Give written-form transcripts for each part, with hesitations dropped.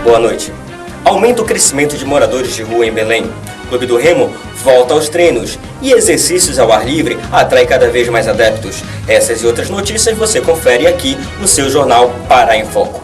Boa noite. Aumenta o crescimento de moradores de rua em Belém. Clube do Remo volta aos treinos e exercícios ao ar livre atrai cada vez mais adeptos. Essas e outras notícias você confere aqui no seu jornal Pará em Foco.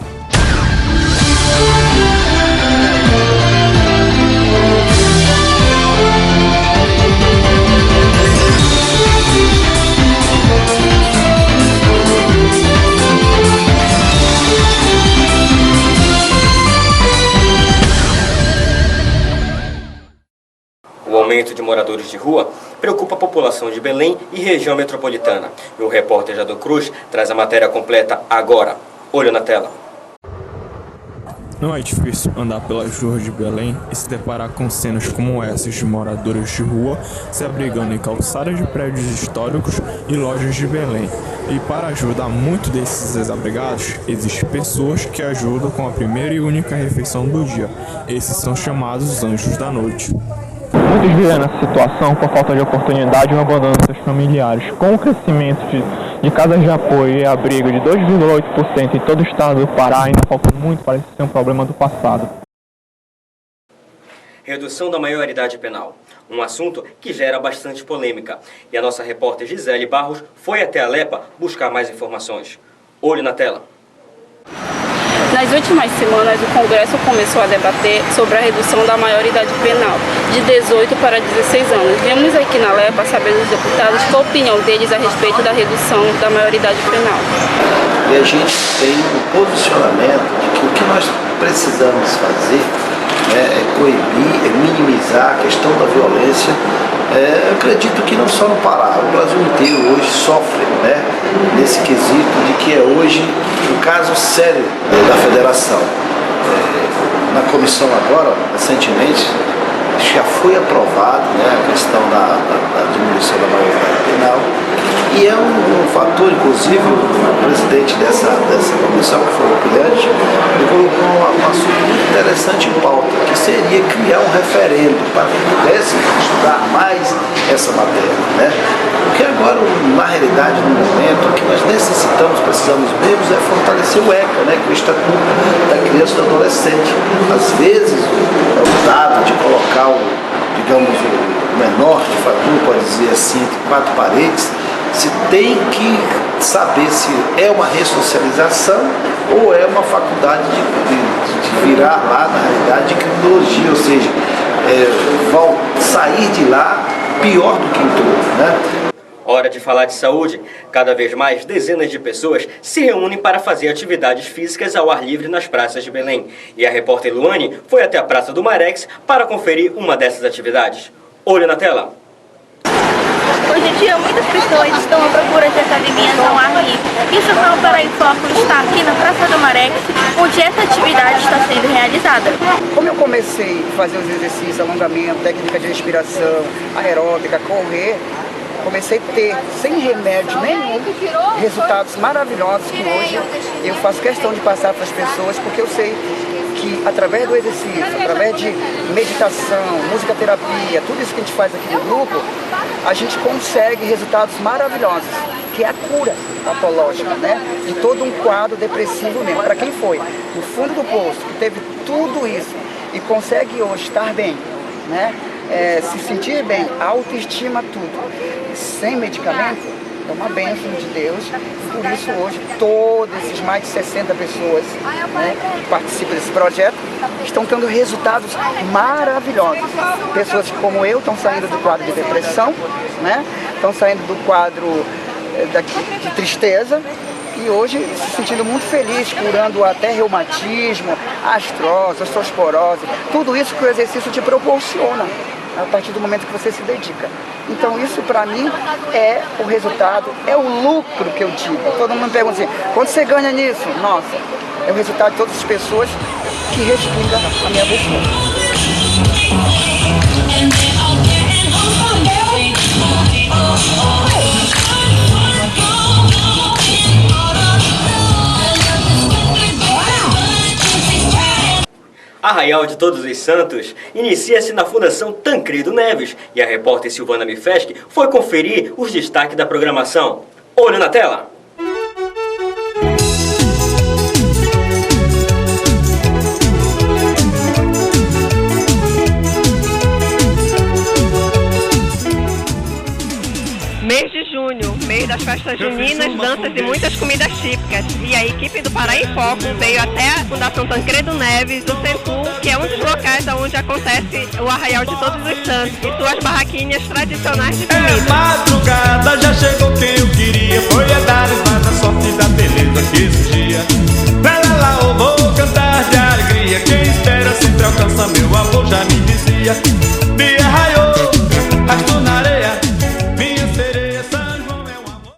O aumento de moradores de rua preocupa a população de Belém e região metropolitana. E o repórter Jador Cruz traz a matéria completa agora. Olho na tela. Não é difícil andar pelas ruas de Belém e se deparar com cenas como essas de moradores de rua se abrigando em calçadas de prédios históricos e lojas de Belém. E para ajudar muito desses desabrigados, existem pessoas que ajudam com a primeira e única refeição do dia. Esses são chamados anjos da noite. Muitos vivem nessa situação por falta de oportunidade ou abandono de seus familiares. Com o crescimento de casas de apoio e abrigo de 2,8% em todo o estado do Pará, ainda falta muito para isso ser um problema do passado. Redução da maioridade penal. Um assunto que gera bastante polêmica. E a nossa repórter Gisele Barros foi até a LEPA buscar mais informações. Olho na tela. Nas últimas semanas, o Congresso começou a debater sobre a redução da maioridade penal, de 18 para 16 anos. Viemos aqui na LEPA saber dos deputados qual a opinião deles a respeito da redução da maioridade penal. E a gente tem o posicionamento de que o que nós precisamos fazer é coibir, é minimizar a questão da violência. Eu acredito que não só no Pará, o Brasil inteiro hoje sofre, nesse quesito de que é hoje um caso sério da federação. Na comissão agora, recentemente, já foi aprovado a questão da diminuição da maioridade penal e é um fator, inclusive, o presidente dessa comissão, que foi o Pilhante, colocou um assunto muito interessante em pauta, que seria criar um referendo para que pudesse estudar mais essa matéria. Porque agora, na realidade, no momento, o que nós precisamos mesmo é fortalecer o ECA, que é o Estatuto da Criança e do Adolescente. Às vezes, o dado de colocar o menor de fator, pode dizer assim, entre quatro paredes, se tem que saber se é uma ressocialização ou é uma faculdade de virar lá, na realidade, de criminologia, ou seja, sair de lá pior do que entrou, Hora de falar de saúde. Cada vez mais, dezenas de pessoas se reúnem para fazer atividades físicas ao ar livre nas praças de Belém. E a repórter Luane foi até a Praça do Marex para conferir uma dessas atividades. Olho na tela. Hoje em dia, muitas pessoas estão à procura de academias ao ar livre. E o Jornal Pará em Foco está aqui na Praça do Marex, onde essa atividade está sendo realizada. Como eu comecei a fazer os exercícios, alongamento, técnica de respiração, aeróbica, correr, comecei a ter, sem remédio nenhum, resultados maravilhosos que hoje eu faço questão de passar para as pessoas, porque eu sei que através do exercício, através de meditação, musicoterapia, tudo isso que a gente faz aqui no grupo, a gente consegue resultados maravilhosos, que é a cura patológica, de todo um quadro depressivo mesmo. Para quem foi no fundo do poço, que teve tudo isso e consegue hoje estar bem, se sentir bem, autoestima, tudo, sem medicamento, é uma bênção de Deus. Por isso hoje todos esses mais de 60 pessoas que participam desse projeto estão tendo resultados maravilhosos. Pessoas como eu estão saindo do quadro de depressão, estão saindo do quadro de tristeza e hoje se sentindo muito feliz, curando até reumatismo, artrose, osteoporose, tudo isso que o exercício te proporciona a partir do momento que você se dedica. Então isso para mim é o resultado, é o lucro que eu digo. Todo mundo me pergunta assim, quanto você ganha nisso? Nossa, é o resultado de todas as pessoas que respingam a minha busca. Arraial de Todos os Santos inicia-se na Fundação Tancredo Neves e a repórter Silvana Mifeski foi conferir os destaques da programação. Olho na tela! festas juninas, danças e muitas comidas típicas. E a equipe do Pará em Foco veio até a Fundação Tancredo Neves, do Centur, que é um dos locais onde acontece o Arraial de Todos os Santos, e suas barraquinhas tradicionais de comida. É madrugada, já chegou quem eu queria, foi a dar mais a sorte da beleza que surgia. Lá, eu vou cantar de alegria, quem espera sempre alcança, meu avô já me dizia. Bia raiou, arrastou na areia, minha sereia, São João é um amor.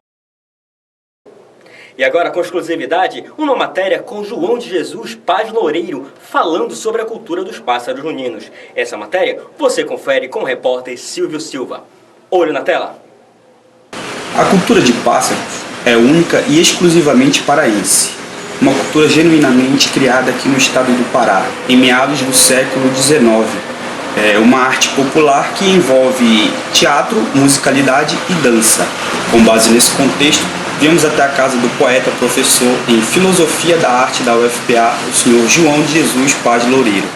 E agora, com exclusividade, uma matéria com João de Jesus Paz Loureiro, falando sobre a cultura dos pássaros juninos. Essa matéria você confere com o repórter Silvio Silva. Olho na tela. A cultura de pássaros é única e exclusivamente paraense. Uma cultura genuinamente criada aqui no estado do Pará, em meados do século XIX. É uma arte popular que envolve teatro, musicalidade e dança. Com base nesse contexto, viemos até a casa do poeta professor em Filosofia da Arte da UFPA, o senhor João de Jesus Paz Loureiro.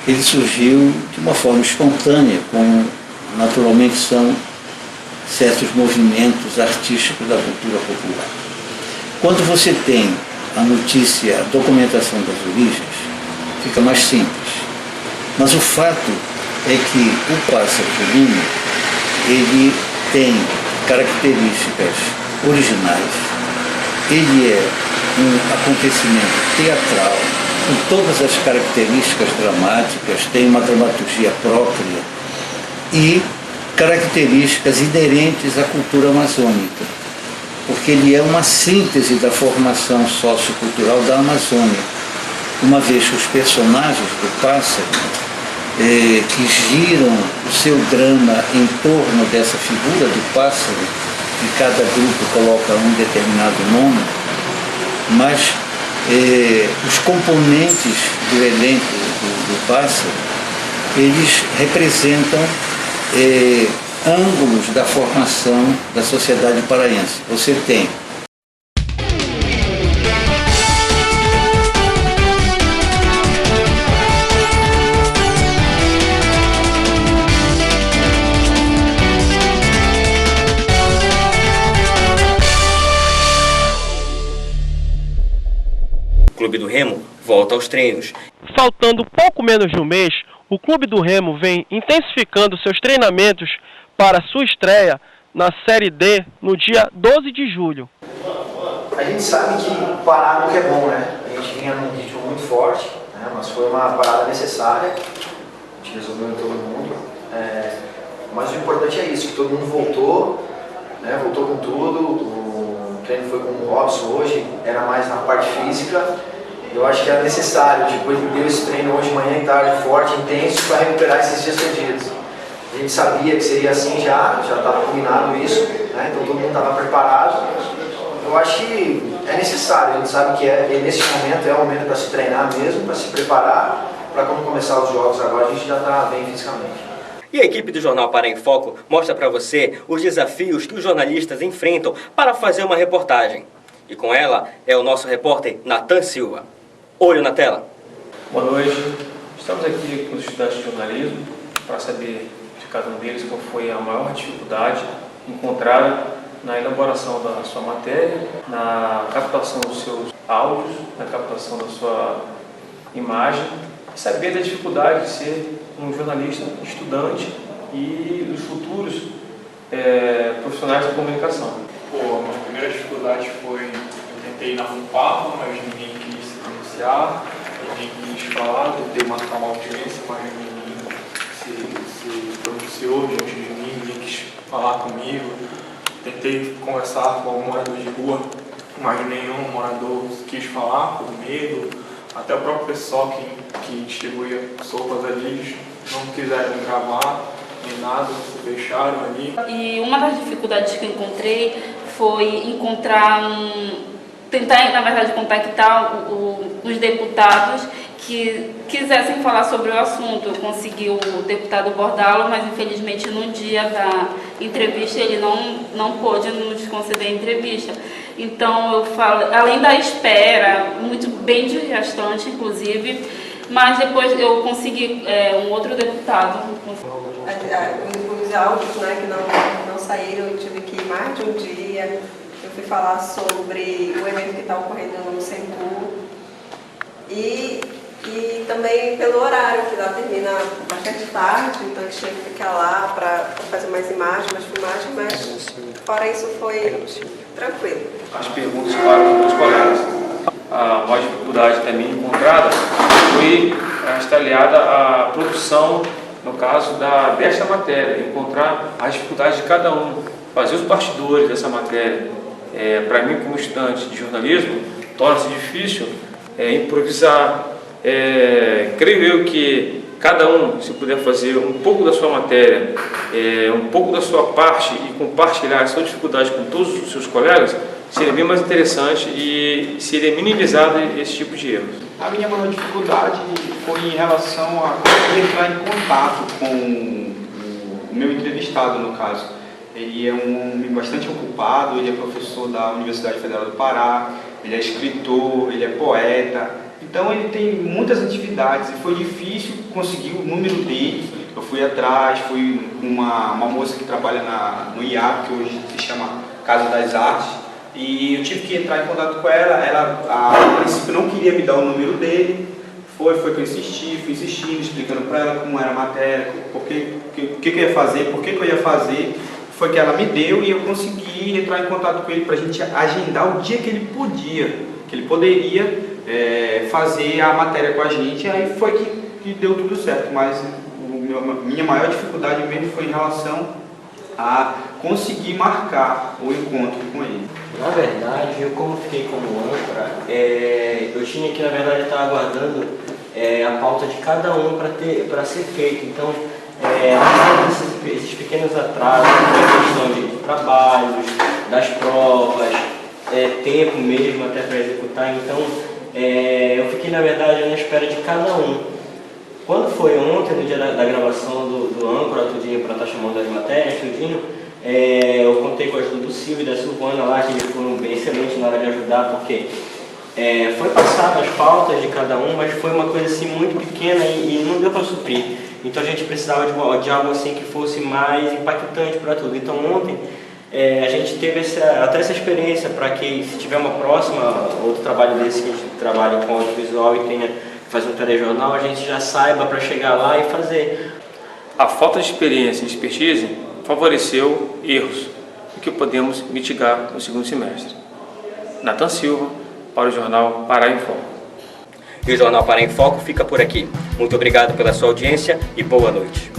Ele surgiu de uma forma espontânea, como naturalmente são certos movimentos artísticos da cultura popular. Quando você tem a notícia, a documentação das origens, fica mais simples. Mas o fato é que o pássaro junino, ele tem características originais, ele é um acontecimento teatral, com todas as características dramáticas, tem uma dramaturgia própria e características inerentes à cultura amazônica, porque ele é uma síntese da formação sociocultural da Amazônia, uma vez que os personagens do pássaro, que giram o seu drama em torno dessa figura do pássaro, e cada grupo coloca um determinado nome, mas os componentes do elenco do pássaro, eles representam ângulos da formação da sociedade paraense. Você tem O Clube do Remo volta aos treinos. Faltando pouco menos de um mês, o Clube do Remo vem intensificando seus treinamentos para sua estreia na Série D no dia 12 de julho. A gente sabe que parar nunca é bom, né? A gente vinha num ritmo muito forte, né? Mas foi uma parada necessária, a gente resolveu em todo mundo. Mas o importante é isso, que todo mundo voltou, né? Voltou com tudo, o treino foi com o Robson hoje, era mais na parte física. Eu acho que era necessário, depois de deu esse treino hoje, manhã e tarde, forte, intenso, para recuperar esses dias perdidos. A gente sabia que seria assim já estava combinado isso, né? Então todo mundo estava preparado. Eu acho que é necessário, a gente sabe que nesse momento é o momento para se treinar mesmo, para se preparar, para quando começar os jogos agora a gente já está bem fisicamente. E a equipe do Jornal Pará em Foco mostra para você os desafios que os jornalistas enfrentam para fazer uma reportagem. E com ela é o nosso repórter Natan Silva. Olho na tela. Boa noite. Estamos aqui com os estudantes de jornalismo para saber de cada um deles qual foi a maior dificuldade encontrada na elaboração da sua matéria, na captação dos seus áudios, na captação da sua imagem, e saber da dificuldade de ser um jornalista estudante e dos futuros profissionais da comunicação. Pô, a primeira dificuldade foi, eu tentei dar um papo, mas ninguém quis se pronunciar, ninguém quis falar, tentei marcar uma audiência, mas ninguém se pronunciou diante de mim, ninguém quis falar comigo. Tentei conversar com algum morador de rua, mas nenhum morador quis falar, por medo. Até o próprio pessoal que distribuía sopas ali, eles não quiseram gravar, nem nada, se fecharam ali. E uma das dificuldades que eu encontrei foi tentar, na verdade, contactar os deputados que quisessem falar sobre o assunto. Eu consegui o deputado Bordalo, mas infelizmente no dia da entrevista ele não pôde nos conceder a entrevista. Então eu falo, além da espera, muito bem desgastante inclusive, mas depois eu consegui um outro deputado. Os áudios, né, que não não saíram, eu tive que ir mais de um dia. Eu fui falar sobre o evento que está ocorrendo no Senpu e também pelo horário, que lá termina bastante tarde, então a gente tinha que ficar lá para fazer mais imagens, mais filmagens, mas fora isso foi tranquilo. As perguntas para os colegas. A maior dificuldade também encontrada foi estar aliada à produção, no caso desta matéria, encontrar as dificuldades de cada um, fazer os bastidores dessa matéria. Para mim, como estudante de jornalismo, torna-se difícil improvisar. Creio eu que cada um, se puder fazer um pouco da sua matéria, um pouco da sua parte e compartilhar a sua dificuldade com todos os seus colegas, seria bem mais interessante e seria minimizado esse tipo de erros. A minha maior dificuldade foi em relação a entrar em contato com o meu entrevistado, no caso. Ele é um homem bastante ocupado, ele é professor da Universidade Federal do Pará, ele é escritor, ele é poeta. Então ele tem muitas atividades e foi difícil conseguir o número dele. Eu fui atrás, fui uma moça que trabalha no IAP, que hoje se chama Casa das Artes, e eu tive que entrar em contato com ela. Ela, a princípio, não queria me dar o número dele. Foi que eu insisti, fui insistindo, explicando para ela como era a matéria, o que eu ia fazer, por que eu ia fazer. Foi que ela me deu e eu consegui entrar em contato com ele para a gente agendar o dia que ele poderia fazer a matéria com a gente. Aí foi que deu tudo certo, mas minha maior dificuldade mesmo foi em relação a conseguir marcar o encontro com ele. Na verdade, eu como fiquei como âncora, eu tinha que, na verdade, estar aguardando a pauta de cada um para ser feito. Então, esses pequenos atrasos, a questão de trabalhos, das provas, tempo mesmo até para executar. Então, eu fiquei, na verdade, na espera de cada um. Quando foi ontem, no dia da gravação do âncora, tudinho, para estar chamando as matérias, tudinho, eu contei com a ajuda do Silvio e da Silvana lá, que eles foram bem excelentes na hora de ajudar, porque foi passado as pautas de cada um, mas foi uma coisa assim muito pequena e não deu para suprir. Então a gente precisava de algo assim que fosse mais impactante para tudo. Então ontem a gente teve até essa experiência para que, se tiver uma próxima, outro trabalho desse que a gente trabalha com audiovisual e tenha que fazer um telejornal, a gente já saiba para chegar lá e fazer. A falta de experiência e expertise favoreceu erros, o que podemos mitigar no segundo semestre. Nathan Silva, para o Jornal Pará em Foco. E o Jornal Pará em Foco fica por aqui. Muito obrigado pela sua audiência e boa noite.